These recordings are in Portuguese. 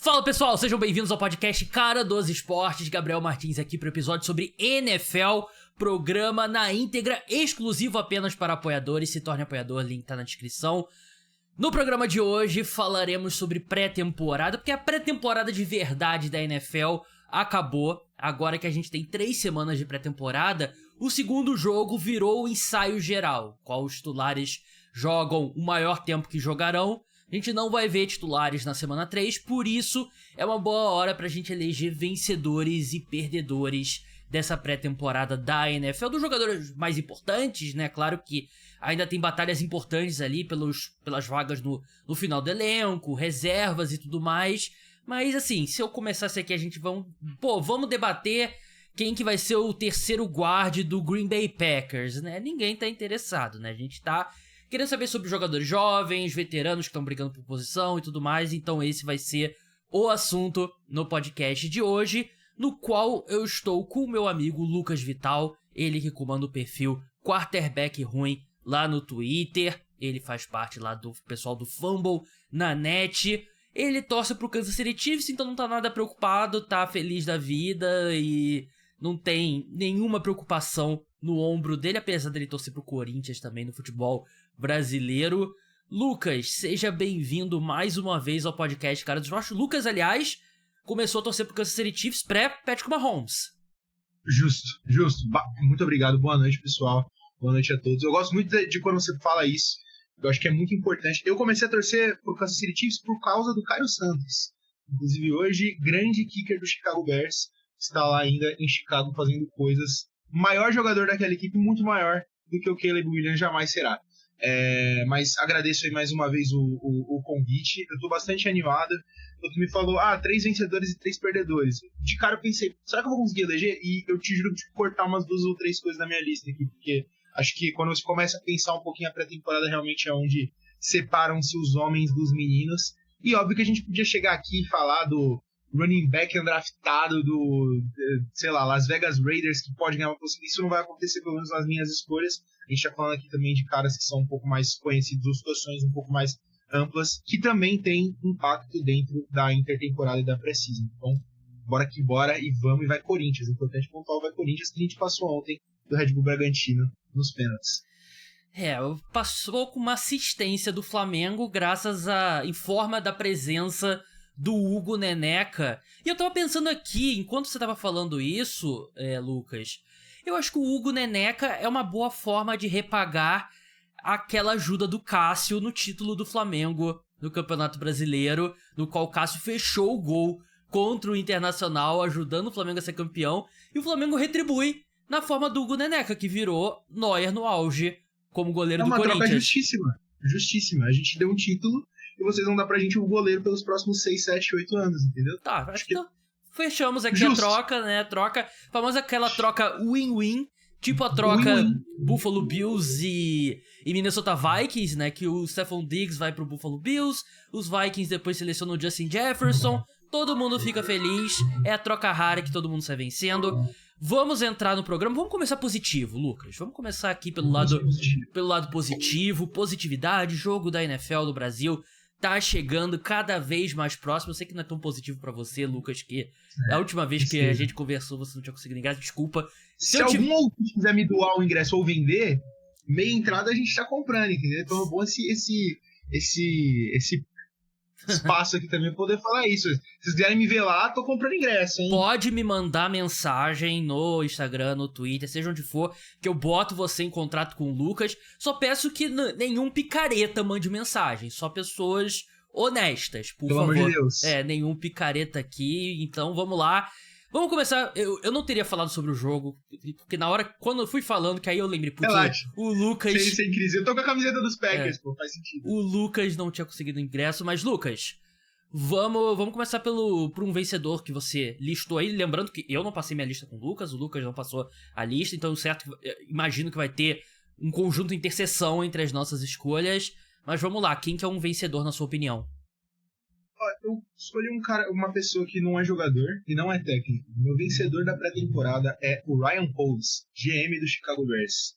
Fala pessoal, sejam bem-vindos ao podcast Cara dos Esportes. Gabriel Martins aqui para o episódio sobre NFL, programa na íntegra, exclusivo apenas para apoiadores. Se torne apoiador, link tá na descrição. No programa de hoje falaremos sobre pré-temporada, porque a pré-temporada de verdade da NFL acabou. Agora que a gente tem 3 semanas de pré-temporada, o segundo jogo virou o ensaio geral, qual os titulares jogam o maior tempo que jogarão. A gente não vai ver titulares na semana 3, por isso é uma boa hora pra gente eleger vencedores e perdedores dessa pré-temporada da NFL, dos jogadores mais importantes, né? Claro que ainda tem batalhas importantes ali pelas vagas no final do elenco, reservas e tudo mais. Mas assim, se eu começasse aqui, vamos debater quem que vai ser o terceiro guard do Green Bay Packers, né? Ninguém tá interessado, né? A gente tá querendo saber sobre jogadores jovens, veteranos que estão brigando por posição e tudo mais, então esse vai ser o assunto no podcast de hoje, no qual eu estou com o meu amigo Lucas Vital, ele que comanda o perfil Quarterback Ruim lá no Twitter, ele faz parte lá do pessoal do Fumble na net, ele torce pro Kansas City Chiefs, então não tá nada preocupado, tá feliz da vida e não tem nenhuma preocupação no ombro dele, apesar dele torcer pro Corinthians também no futebol brasileiro. Lucas, seja bem-vindo mais uma vez ao podcast Cara dos Esportes. Lucas, aliás, começou a torcer pro Kansas City Chiefs pré-Patrick Mahomes. Justo. Muito obrigado, boa noite, pessoal. Boa noite a todos. Eu gosto muito de quando você fala isso, eu acho que é muito importante. Eu comecei a torcer pro Kansas City Chiefs por causa do Cairo Santos. Inclusive hoje, grande kicker do Chicago Bears, está lá ainda em Chicago fazendo coisas. Maior jogador daquela equipe, muito maior do que o Caleb Williams jamais será. Mas agradeço aí mais uma vez o convite. Eu tô bastante animado. Tu me falou, 3 vencedores e 3 perdedores. De cara eu pensei, será que eu vou conseguir eleger? E eu te juro que cortar umas 2 ou 3 coisas da minha lista aqui, porque acho que quando você começa a pensar um pouquinho a pré-temporada, realmente é onde separam-se os homens dos meninos. E óbvio que a gente podia chegar aqui e falar do running back undraftado do, sei lá, Las Vegas Raiders, que pode ganhar uma possibilidade. Isso não vai acontecer, pelo menos nas minhas escolhas. A gente tá falando aqui também de caras que são um pouco mais conhecidos, ou situações um pouco mais amplas, que também tem impacto dentro da intertemporada e da pré-season. Então, bora que bora, e vamos, e vai Corinthians. Importante pontuar, vai Corinthians, que a gente passou ontem do Red Bull Bragantino nos pênaltis. Passou com uma assistência do Flamengo, em forma da presença do Hugo Neneca. E eu tava pensando aqui, enquanto você tava falando isso, Lucas, eu acho que o Hugo Neneca é uma boa forma de repagar aquela ajuda do Cássio no título do Flamengo no Campeonato Brasileiro, no qual o Cássio fechou o gol contra o Internacional, ajudando o Flamengo a ser campeão, e o Flamengo retribui na forma do Hugo Neneca, que virou Neuer no auge como goleiro do Corinthians. É uma troca justíssima. A gente deu um título e vocês vão dar pra gente um goleiro pelos próximos 6, 7, 8 anos, entendeu? Tá, acho que fechamos aqui a troca, né? Famosa aquela troca win-win, tipo a troca Buffalo Bills e Minnesota Vikings, né? Que o Stephon Diggs vai pro Buffalo Bills, os Vikings depois selecionam o Justin Jefferson, todo mundo fica feliz, é a troca rara que todo mundo sai vencendo. Vamos entrar no programa, vamos começar positivo, Lucas. Vamos começar aqui pelo lado positivo, positividade, jogo da NFL do Brasil tá chegando cada vez mais próximo. Eu sei que não é tão positivo pra você, Lucas, que a última vez que a gente conversou você não tinha conseguido ingresso, desculpa. Se algum ouvinte quiser me doar o ingresso ou vender, meia entrada a gente tá comprando, entendeu? Então é bom esse espaço aqui também poder falar isso. Se vocês quiserem me ver lá, tô comprando ingresso, hein? Pode me mandar mensagem no Instagram, no Twitter, seja onde for, que eu boto você em contrato com o Lucas. Só peço que nenhum picareta mande mensagem, só pessoas honestas, por favor. Pelo amor de Deus. Nenhum picareta aqui, então vamos lá. Vamos começar, eu não teria falado sobre o jogo, porque na hora, quando eu fui falando, que aí eu lembrei, o Lucas... Sem crise, eu tô com a camiseta dos Packers, faz sentido. O Lucas não tinha conseguido ingresso, mas Lucas, vamos começar por um vencedor que você listou aí, lembrando que eu não passei minha lista com o Lucas não passou a lista, então imagino que vai ter um conjunto de interseção entre as nossas escolhas, mas vamos lá, quem que é um vencedor na sua opinião? Eu escolhi uma pessoa que não é jogador e não é técnico. Meu vencedor da pré-temporada é o Ryan Poles, GM do Chicago Bears.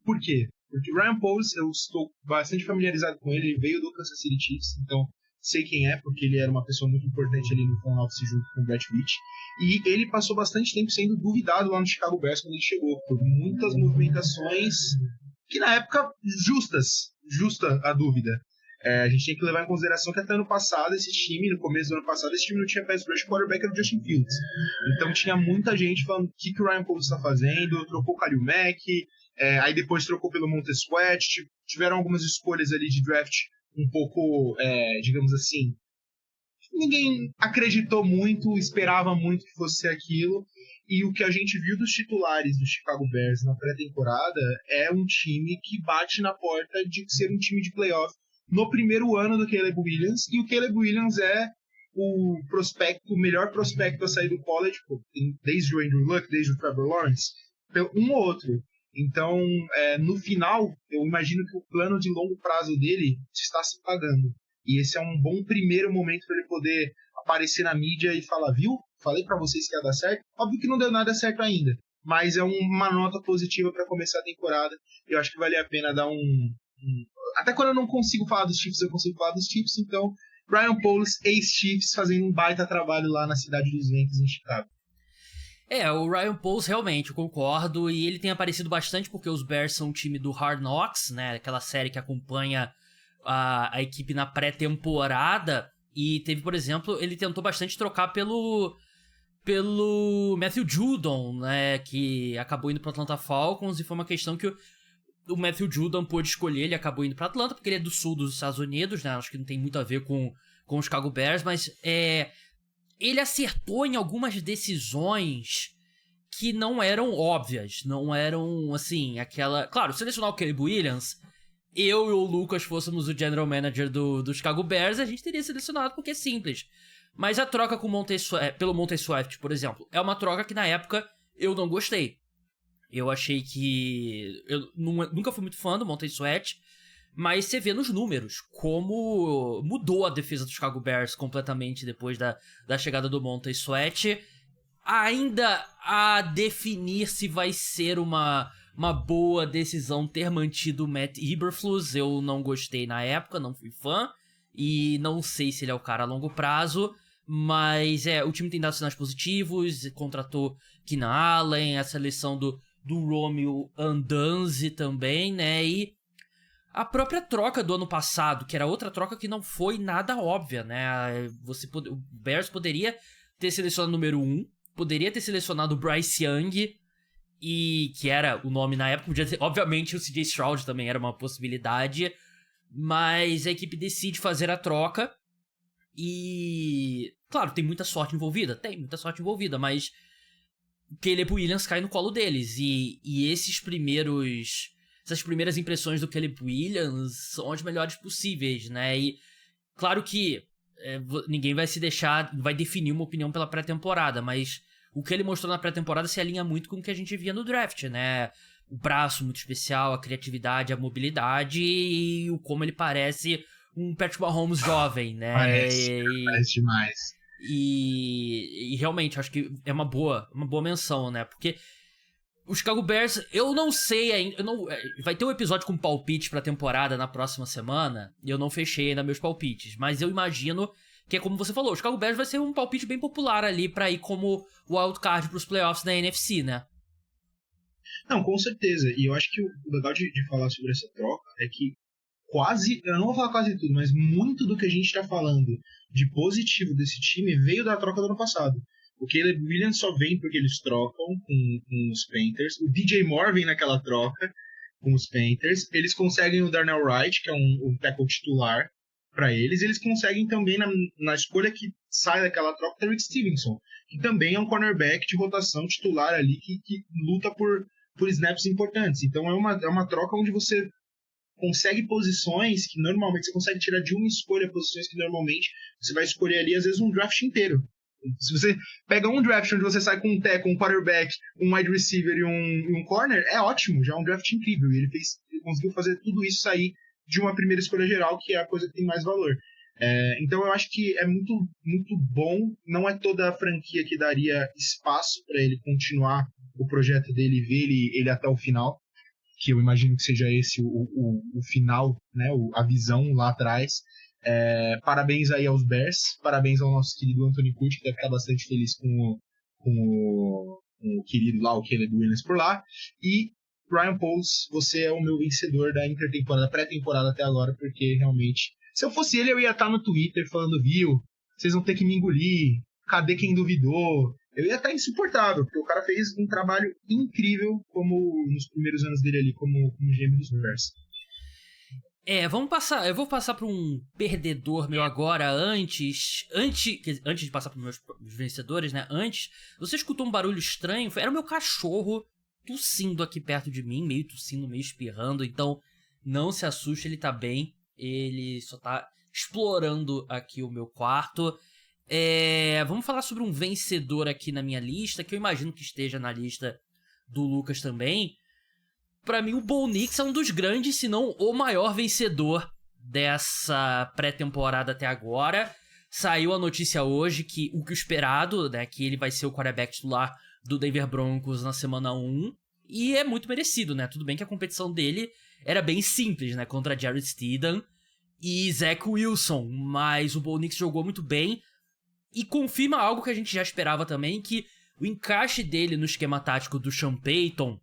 Por quê? Porque o Ryan Poles, eu estou bastante familiarizado com ele veio do Kansas City Chiefs, então sei quem é, porque ele era uma pessoa muito importante ali no front office junto com o Brett Veach, e ele passou bastante tempo sendo duvidado lá no Chicago Bears quando ele chegou, por muitas movimentações que na época justa a dúvida. A gente tem que levar em consideração que até ano passado esse time, no começo do ano passado, esse time não tinha pass rush, quarterback era o Justin Fields. Então tinha muita gente falando o que o Ryan Poles está fazendo, trocou o Khalil Mack, aí depois trocou pelo Montez Sweat, tiveram algumas escolhas ali de draft um pouco, digamos assim, ninguém acreditou muito, esperava muito que fosse aquilo, e o que a gente viu dos titulares do Chicago Bears na pré-temporada é um time que bate na porta de ser um time de playoff no primeiro ano do Caleb Williams, e o Caleb Williams é o melhor prospecto a sair do college, desde o Andrew Luck, desde o Trevor Lawrence, um ou outro. Então, no final, eu imagino que o plano de longo prazo dele está se pagando. E esse é um bom primeiro momento para ele poder aparecer na mídia e falar, viu? Falei para vocês que ia dar certo. Óbvio que não deu nada certo ainda, mas é uma nota positiva para começar a temporada. Eu acho que vale a pena dar Até quando eu não consigo falar dos Chiefs, eu consigo falar dos Chiefs. Então, Ryan Poles, ex-Chiefs, fazendo um baita trabalho lá na cidade dos ventos, em Chicago. O Ryan Poles, realmente, eu concordo, e ele tem aparecido bastante porque os Bears são um time do Hard Knocks, né, aquela série que acompanha a equipe na pré-temporada, e teve, por exemplo, ele tentou bastante trocar pelo Matthew Judon, né, que acabou indo pro Atlanta Falcons, e foi uma questão que o Matthew Judon pôde escolher, ele acabou indo pra Atlanta, porque ele é do sul dos Estados Unidos, né, acho que não tem muito a ver com os Chicago Bears, mas ele acertou em algumas decisões que não eram óbvias, não eram, assim, aquela... Claro, selecionar o Caleb Williams, eu e o Lucas fôssemos o general manager do Chicago Bears, a gente teria selecionado porque é simples. Mas a troca com pelo Montez Sweat, por exemplo, é uma troca que na época eu não gostei. Eu achei que... Eu nunca fui muito fã do Montez Sweat, mas você vê nos números como mudou a defesa do Chicago Bears completamente depois da chegada do Montez Sweat. Ainda a definir se vai ser uma boa decisão ter mantido o Matt Eberflus. Eu não gostei na época, não fui fã. E não sei se ele é o cara a longo prazo. Mas o time tem dado sinais positivos. Contratou Keenan Allen, a seleção do Romeo Andanzi também, né? E a própria troca do ano passado, que era outra troca que não foi nada óbvia, né? O Bears poderia ter selecionado o número 1, poderia ter selecionado o Bryce Young, e que era o nome na época, podia ter, obviamente o CJ Stroud também era uma possibilidade, mas a equipe decide fazer a troca e... Claro, tem muita sorte envolvida, mas o Caleb Williams cai no colo deles, e essas primeiras impressões do Caleb Williams são as melhores possíveis, né? E claro que ninguém vai definir uma opinião pela pré-temporada, mas o que ele mostrou na pré-temporada se alinha muito com o que a gente via no draft, né? O braço muito especial, a criatividade, a mobilidade e como ele parece um Patrick Mahomes jovem, né? Parece demais. E realmente, acho que é uma boa menção, né? Porque o Chicago Bears, eu não sei ainda... vai ter um episódio com palpite pra temporada na próxima semana, e eu não fechei ainda meus palpites, mas eu imagino que é como você falou, o Chicago Bears vai ser um palpite bem popular ali pra ir como wildcard pros playoffs da NFC, né? Não, com certeza. E eu acho que o legal de falar sobre essa troca é que eu não vou falar quase tudo, mas muito do que a gente tá falando de positivo desse time veio da troca do ano passado. O Caleb Williams só vem porque eles trocam com os Panthers. O DJ Moore vem naquela troca com os Panthers. Eles conseguem o Darnell Wright, que é um tackle titular para eles. Eles conseguem também, na escolha que sai daquela troca, o Rick Stevenson, que também é um cornerback de rotação titular ali, que luta por snaps importantes. Então é uma troca onde você consegue posições que normalmente você consegue tirar de uma escolha, posições que normalmente você vai escolher ali, às vezes, um draft inteiro. Se você pega um draft onde você sai com um tackle, um quarterback, um wide receiver e um corner, é ótimo, já é um draft incrível. E ele conseguiu fazer tudo isso sair de uma primeira escolha geral, que é a coisa que tem mais valor. Então eu acho que é muito, muito bom. Não é toda a franquia que daria espaço para ele continuar o projeto dele e ver ele até o final, que eu imagino que seja esse o final, né, a visão lá atrás. Parabéns aí aos Bears, parabéns ao nosso querido Anthony Curti, que deve estar bastante feliz com o querido lá, o Caleb Williams por lá. E Ryan Poles, você é o meu vencedor da intertemporada, pré-temporada até agora, porque realmente, se eu fosse ele, eu ia estar no Twitter falando, viu, vocês vão ter que me engolir, cadê quem duvidou? Eu ia estar insuportável, porque o cara fez um trabalho incrível como nos primeiros anos dele ali como GM dos Bears. Eu vou passar para um perdedor meu agora, antes de passar para meus vencedores, né? Antes, você escutou um barulho estranho? Era o meu cachorro tossindo aqui perto de mim, meio tossindo, meio espirrando, então não se assuste, ele tá bem, ele só tá explorando aqui o meu quarto. Vamos falar sobre um vencedor aqui na minha lista, que eu imagino que esteja na lista do Lucas também. Pra mim, o Bo Nix é um dos grandes, se não o maior vencedor dessa pré-temporada até agora. Saiu a notícia hoje que o esperado, né, que ele vai ser o quarterback titular do Denver Broncos na semana 1. E é muito merecido, né? Tudo bem que a competição dele era bem simples, né? Contra Jarrett Stidham e Zach Wilson. Mas o Bo Nix jogou muito bem e confirma algo que a gente já esperava também, que o encaixe dele no esquema tático do Sean Payton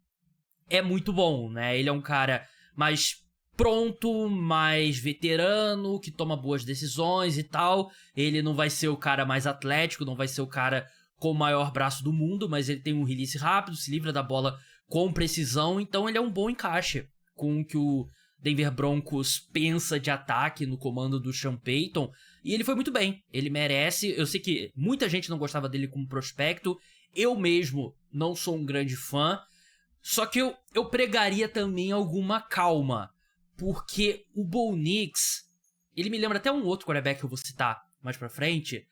é muito bom, né? Ele é um cara mais pronto, mais veterano, que toma boas decisões e tal. Ele não vai ser o cara mais atlético, não vai ser o cara com o maior braço do mundo, mas ele tem um release rápido, se livra da bola com precisão, então ele é um bom encaixe com o que o Denver Broncos pensa de ataque no comando do Sean Payton, e ele foi muito bem, ele merece. Eu sei que muita gente não gostava dele como prospecto, eu mesmo não sou um grande fã, só que eu pregaria também alguma calma, porque o Bo Nix, ele me lembra até um outro quarterback que eu vou citar mais pra frente,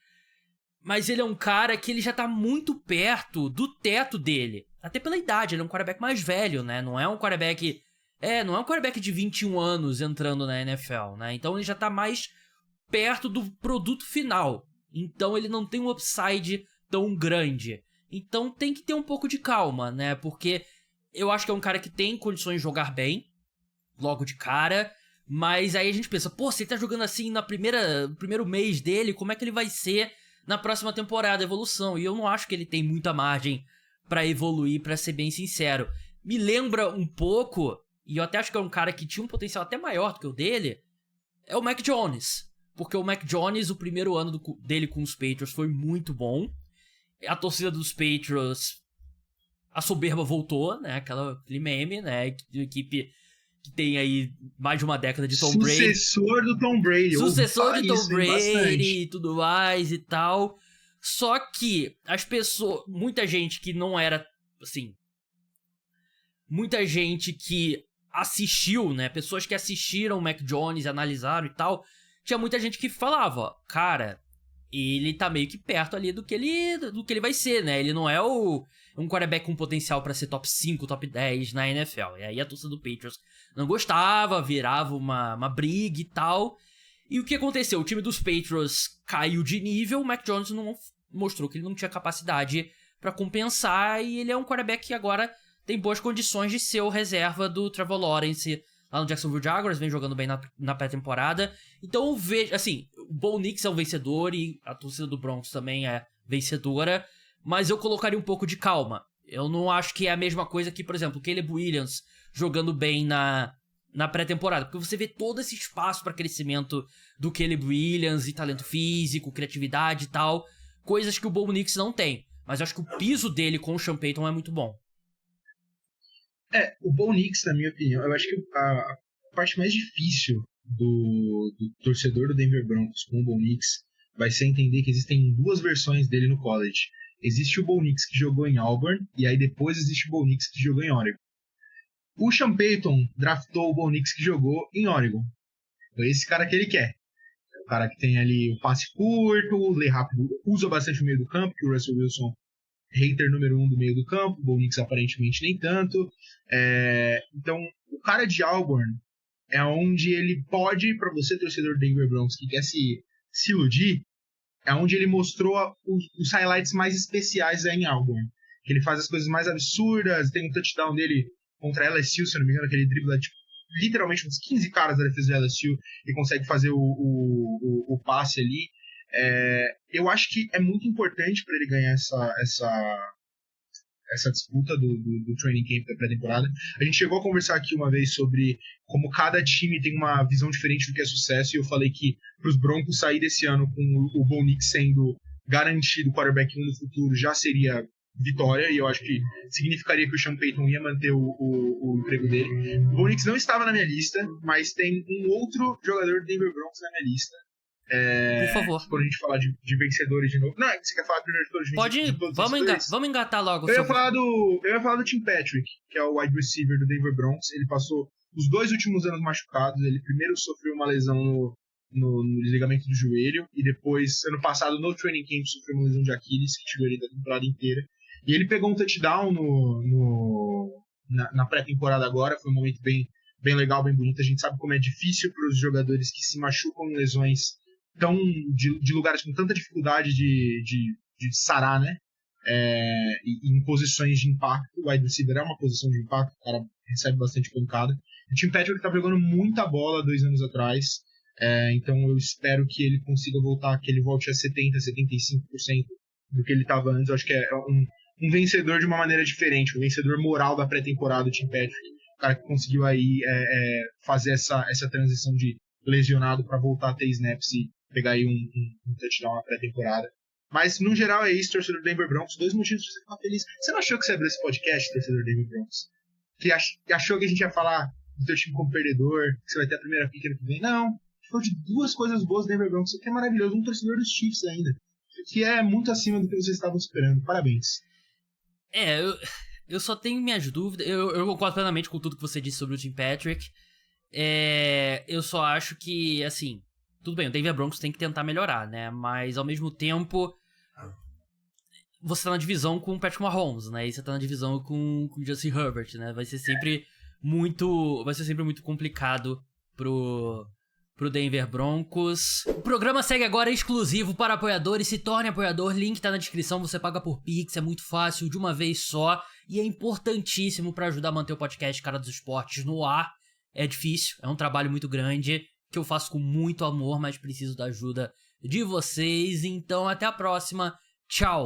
mas ele é um cara que ele já tá muito perto do teto dele, até pela idade, ele é um quarterback mais velho, né, não é um quarterback de 21 anos entrando na NFL, né, então ele já tá mais perto do produto final, então ele não tem um upside tão grande, então tem que ter um pouco de calma, né, porque eu acho que é um cara que tem condições de jogar bem, logo de cara, mas aí a gente pensa, pô, se ele tá jogando assim no primeiro mês dele, como é que ele vai ser na próxima temporada, evolução? E eu não acho que ele tem muita margem pra evoluir, pra ser bem sincero. Me lembra um pouco, e eu até acho que é um cara que tinha um potencial até maior do que o dele, é o Mac Jones. Porque o Mac Jones, o primeiro ano dele com os Patriots foi muito bom. A torcida dos Patriots, a soberba voltou, né? Aquele meme, né? Equipe que tem aí mais de uma década de Tom Brady. Sucessor do Tom Brady. Sucessor de Tom Brady bastante. e tudo mais e tal. Só que as pessoas... Muita gente que não era, assim... Muita gente que assistiu, né? Pessoas que assistiram o Mac Jones, analisaram e tal. Tinha muita gente que falava, cara... Ele tá meio que perto ali do que ele vai ser, né? Ele não é um quarterback com potencial pra ser top 5, top 10 na NFL. E aí a torcida do Patriots não gostava, virava uma briga e tal. E o que aconteceu? O time dos Patriots caiu de nível, o Mac Jones não mostrou que ele não tinha capacidade pra compensar, e ele é um quarterback que agora tem boas condições de ser o reserva do Trevor Lawrence lá no Jacksonville Jaguars, vem jogando bem na pré-temporada. Então eu vejo, assim, o Bo Nix é um vencedor e a torcida do Broncos também é vencedora, mas eu colocaria um pouco de calma. Eu não acho que é a mesma coisa que, por exemplo, o Caleb Williams jogando bem na pré-temporada, porque você vê todo esse espaço para crescimento do Caleb Williams e talento físico, criatividade e tal, coisas que o Bo Nix não tem. Mas eu acho que o piso dele com o Sean Payton é muito bom. O Bo Nix, na minha opinião, eu acho que a parte mais difícil do torcedor do Denver Broncos com o Bo Nix vai ser entender que existem duas versões dele no college. Existe o Bo Nix que jogou em Auburn, e aí depois existe o Bo Nix que jogou em Oregon. O Sean Payton draftou o Bo Nix que jogou em Oregon. Então esse cara que ele quer. É o cara que tem ali o passe curto, lê rápido, usa bastante o meio do campo, que o Russell Wilson hater número 1 do meio do campo, o Bo Nix aparentemente nem tanto. Então, o cara de Auburn é onde ele pode, para você, torcedor do Denver Broncos, que quer se iludir, é onde ele mostrou os highlights mais especiais em Auburn. Que ele faz as coisas mais absurdas, tem um touchdown dele contra LSU, se não me engano, aquele dribla tipo literalmente uns 15 caras da defesa do LSU e consegue fazer o passe ali. Eu acho que é muito importante para ele ganhar essa disputa do training camp da pré-temporada. A gente chegou a conversar aqui uma vez sobre como cada time tem uma visão diferente do que é sucesso, e eu falei que para os Broncos sair desse ano com o Bo Nix sendo garantido quarterback 1 no futuro já seria vitória, e eu acho que significaria que o Sean Payton ia manter o emprego dele. O Bo Nix não estava na minha lista, mas tem um outro jogador do Denver Broncos na minha lista. Por favor. Quando a gente falar de vencedores de novo. Não, você quer falar primeiro de todos os Pode ir, vamos engatar logo. Eu ia falar do Tim Patrick, que é o wide receiver do Denver Broncos. Ele passou os 2 últimos anos machucados. Ele primeiro sofreu uma lesão no ligamento do joelho, e depois, ano passado, no training camp, sofreu uma lesão de Aquiles, que tirou ele da temporada inteira. E ele pegou um touchdown na pré-temporada agora. Foi um momento bem legal, bem bonito. A gente sabe como é difícil para os jogadores que se machucam em lesões de lugares com tanta dificuldade de sarar, né? Em posições de impacto. O wide receiver é uma posição de impacto, o cara recebe bastante pancada. O Tim Patrick tá jogando muita bola 2 anos atrás, então eu espero que ele consiga voltar, que ele volte a 70%, 75% do que ele estava antes. Eu acho que é um vencedor de uma maneira diferente, um vencedor moral da pré-temporada, o Tim Patrick, o cara que conseguiu aí fazer essa transição de lesionado para voltar a ter snaps e pegar aí um touchdown na pré-temporada. Mas, no geral, é isso, torcedor do Denver Broncos. 2 motivos pra você ficar feliz. Você não achou que você abriu esse podcast, torcedor do Denver Broncos? Que achou que a gente ia falar do teu time como perdedor, que você vai ter a primeira pick ano que vem? Não. Foi de 2 coisas boas do Denver Broncos, que é maravilhoso. Um torcedor dos Chiefs ainda, que é muito acima do que vocês estavam esperando. Parabéns. Eu só tenho minhas dúvidas. Eu concordo plenamente com tudo que você disse sobre o Tim Patrick. Eu só acho que, assim, tudo bem, o Denver Broncos tem que tentar melhorar, né? Mas, ao mesmo tempo, você tá na divisão com o Patrick Mahomes, né? E você tá na divisão com o Justin Herbert, né? Vai ser sempre muito complicado pro Denver Broncos. O programa segue agora exclusivo para apoiadores. Se torne apoiador, link tá na descrição. Você paga por Pix, é muito fácil, de uma vez só. E é importantíssimo para ajudar a manter o podcast Cara dos Esportes no ar. É difícil, é um trabalho muito grande, que eu faço com muito amor, mas preciso da ajuda de vocês. Então, até a próxima. Tchau!